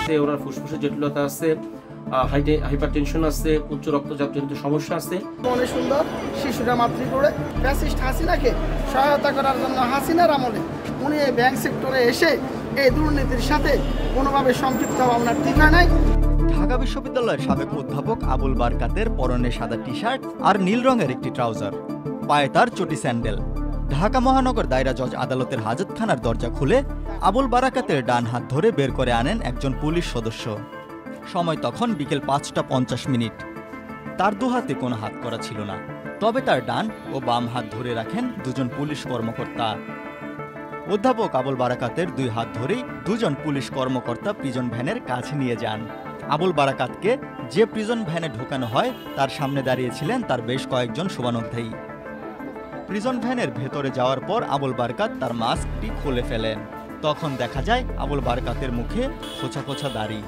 আছে, ওনার ফুসফুসে জটিলতা আছে, হাইপারটেনশন আছে, উচ্চ রক্তচাপজনিত সমস্যা আছে। মনে সুন্দর শিশুরা মাতৃগড়ে ফ্যাসিস্ট হাসিনাকে সহায়তা করার জন্য হাসিনার আমলে উনি এই ব্যাংক সেক্টরে এসে এই দুর্নীতির সাথে কোনোভাবে সম্পৃক্ত হওয়া ওনার ঠিকানা নাই। ঢাকা বিশ্ববিদ্যালয়ের সাবেক অধ্যাপক আবুল বারকাতের পরনে সাদা টি শার্ট আর নীল রঙের একটি ট্রাউজার, পায়ে তার চটি স্যান্ডেল। ঢাকা মহানগর দায়রা জজ আদালতের হাজতখানার দরজা খুলে আবুল বারাকাতের ডান হাত ধরে বের করে আনেন একজন পুলিশ সদস্য। সময় তখন বিকেল 5টা 50 মিনিট। তার দুহাতে কোনো হাত করা ছিল না, তবে তার ডান ও বাম হাত ধরে রাখেন দুজন পুলিশ কর্মকর্তা। অধ্যাপক আবুল বারাকাতের দুই হাত ধরেই দুজন পুলিশ কর্মকর্তা প্রিজন ভ্যানের কাছে নিয়ে যান। আবুল বারাকাতকে যে প্রিজন ভ্যানে ঢোকানো হয় তার সামনে দাঁড়িয়েছিলেন তার বেশ কয়েকজন শুভানুধ্যায়ী। প্রিজন ভ্যানের ভেতরে যাওয়ার পর আবুল বারকাত তার মাস্কটি খুলে ফেলেন। তখন দেখা যায় আবুল বারকাতের মুখে খোঁচা খোঁচা দাড়ি,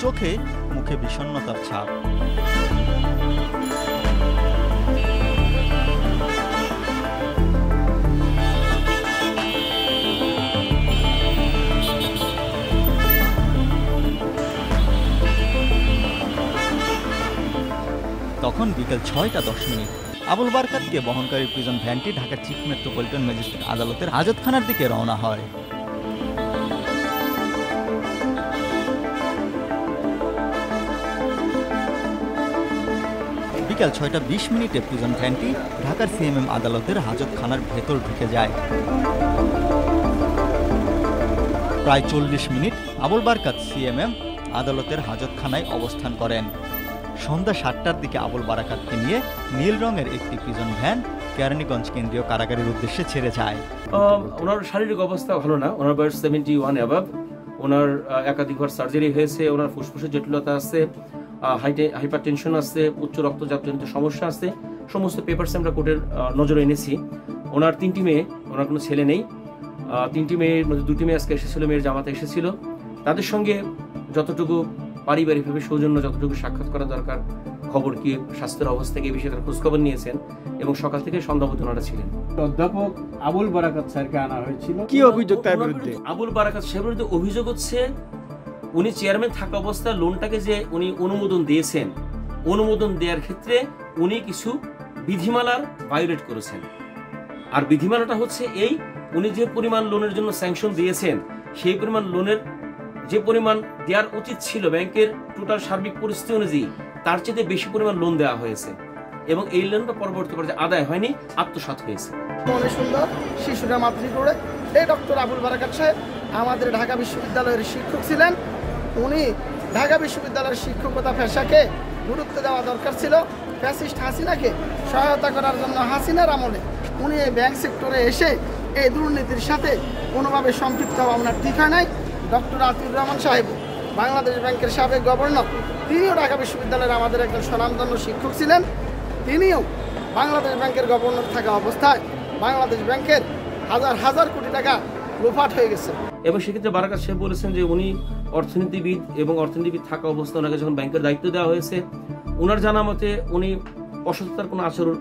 চোখে মুখে বিষণ্ণতার ছাপ। তখন বিকেল 6টা 10 মিনিট। আবুল বারকাতকে বহনকারী প্রিজন ভ্যানটি ঢাকার চিফ মেট্রোপলিটন ম্যাজিস্ট্রেট আদালতের হাজতখানার দিকে রওনা হয়। বিকাল 6টা 20 মিনিটে প্রিজন ভ্যানটি ঢাকার সিএমএম আদালতের হাজতখানার ভেতর ঢুকে যায়। প্রায় 40 মিনিট আবুল বারকাত সিএমএম আদালতের হাজতখানায় অবস্থান করেন। সন্ধ্যা 7টার দিকে আবুল বারাকাতকে নিয়ে নীল রঙের একটি প্রিজন ভ্যান কেরানীগঞ্জ কেন্দ্রীয় কারাগারের উদ্দেশ্যে ছেড়ে যায়। ওনার শারীরিক অবস্থা ভালো না, ওনার বয়স 71 অ্যাবাভ, ওনার একাধিকবার সার্জারি হয়েছে, ওনার ফুসফুসে জটিলতা আছে, হাইপারটেনশন আছে, উচ্চ রক্তচাপজনিত সমস্যা আছে। সমস্ত পেপারস আমরা কোর্টের নজরে এনেছি। ওনার 3টি মেয়ে, ওনার কোনো ছেলে নেই। 3টি মেয়ের মধ্যে 2টি মেয়ে আজকে এসেছিল, মেয়ের জামাতা এসেছিল। তাদের সঙ্গে যতটুকু পারিবারিকভাবে সৌজন্য, যতটুকু সাক্ষাৎ করা দরকার, খবর কি, স্বাস্থ্যের অবস্থা কি, বিষয়ে তারা খোঁজখবর নিয়েছেন এবং সকাল থেকে সন্ধ্যা পর্যন্ত ওনারা ছিলেন। অধ্যাপক আবুল বারাকাত স্যারকে আনা হয়েছিল। কি অভিযোগ তার বিরুদ্ধে? আবুল বারাকাত সাহেবের বিরুদ্ধে অভিযোগ হচ্ছে উনি চেয়ারম্যান থাকা অবস্থায় লোনটাকে যে উনি অনুমোদন দিয়েছেন, অনুমোদন দেওয়ার ক্ষেত্রে উনি কিছু বিধিমালার ভায়োলেট করেছেন। আর বিধিমালাটা হচ্ছে এই, উনি যে পরিমাণ লোনের জন্য স্যাংশন দিয়েছেন, সেই পরিমাণ লোনের যে পরিমাণ দেওয়ার উচিত ছিল ব্যাংকের টোটাল সার্বিক পরিস্থিতি অনুযায়ী, তার চেয়ে বেশি পরিমাণ লোন দেওয়া হয়েছে এবং এই লোনটা পরবর্তী পর্যায়ে আদায় হয়নি, আত্মসাৎ হয়েছে। মনে সুন্দর শিশুরা মাতৃগড়ে এই ডক্টর আবুল বারাকাত সাহেব আমাদের ঢাকা বিশ্ববিদ্যালয়ের শিক্ষক ছিলেন। উনি ঢাকা বিশ্ববিদ্যালয়ের শিক্ষকতা পেশাকে গুরুত্ব দেওয়া দরকার ছিল। ফ্যাসিস্ট হাসিনাকে সহায়তা করার জন্য হাসিনার আমলে উনি এই ব্যাংক সেক্টরে এসে এই দুর্নীতির সাথে কোনোভাবে সম্পৃক্ত হওয়া ওনার ঠিকানা নাই। ডক্টর আতিউর রহমান সাহেব বাংলাদেশ ব্যাংকের সাবেক গভর্নর, তিনিও ঢাকা বিশ্ববিদ্যালয়ের আমাদের একজন স্বনামধন্য শিক্ষক ছিলেন। তিনিও বাংলাদেশ ব্যাংকের গভর্নর থাকা অবস্থায় বাংলাদেশ ব্যাংকের হাজার হাজার কোটি টাকা লোপাট হয়ে গেছে। এবং সেক্ষেত্রে বারাকাত সাহেব বলেছেন যে উনি অর্থনীতিবিদ এবং অর্থনীতিবিদ থাকা অবস্থায় ওনাকে যখন ব্যাংকের দায়িত্ব দেওয়া হয়েছে, ওনার জানা মতে উনি অসততার কোনো আচরণ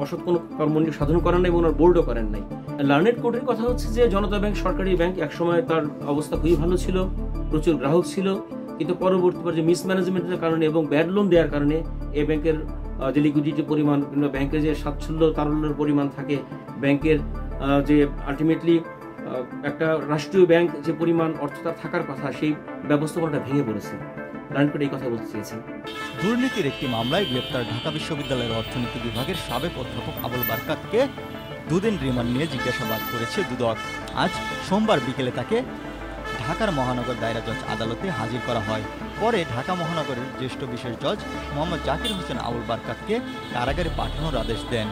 অসৎ কোনো কর্ম সাধন করেন নাই এবং ওনার বোর্ডও করেন নাই। লার্নেড কোর্টের কথা হচ্ছে যে জনতা ব্যাংক সরকারি ব্যাংক, একসময় তার অবস্থা খুবই ভালো ছিল, প্রচুর গ্রাহক ছিল, কিন্তু পরবর্তী পর্যায়ে মিসম্যানেজমেন্টের কারণে এবং ব্যাড লোন দেওয়ার কারণে এই ব্যাংকের যে লিকুইডিটি পরিমাণ কিংবা ব্যাংকের যে স্বাচ্ছন্দ্য তারল্যের পরিমাণ থাকে, ব্যাংকের যে আলটিমেটলি একটা রাষ্ট্রীয় ব্যাংক যে পরিমাণ অর্থ তার থাকার কথা, সেই ব্যবস্থাপনাটা ভেঙে পড়েছে। এই কথা বলতে চেয়েছেন। দুর্নীতির একটি মামলায় গ্রেপ্তার ঢাকা বিশ্ববিদ্যালয়ের অর্থনীতি বিভাগের সাবেক অধ্যাপক আবুল বারকাতকে 2 দিন রিমান্ড নিয়ে জিজ্ঞাসাবাদ করেছে দুদক। আজ সোমবার বিকেলে তাকে ঢাকার মহানগর দায়রা জজ আদালতে হাজির করা হয়। পরে ঢাকা মহানগরের জ্যেষ্ঠ বিশেষ জজ মোহাম্মদ জাকির হোসেন আবুল বারকাতকে কারাগারে পাঠানোর আদেশ দেন।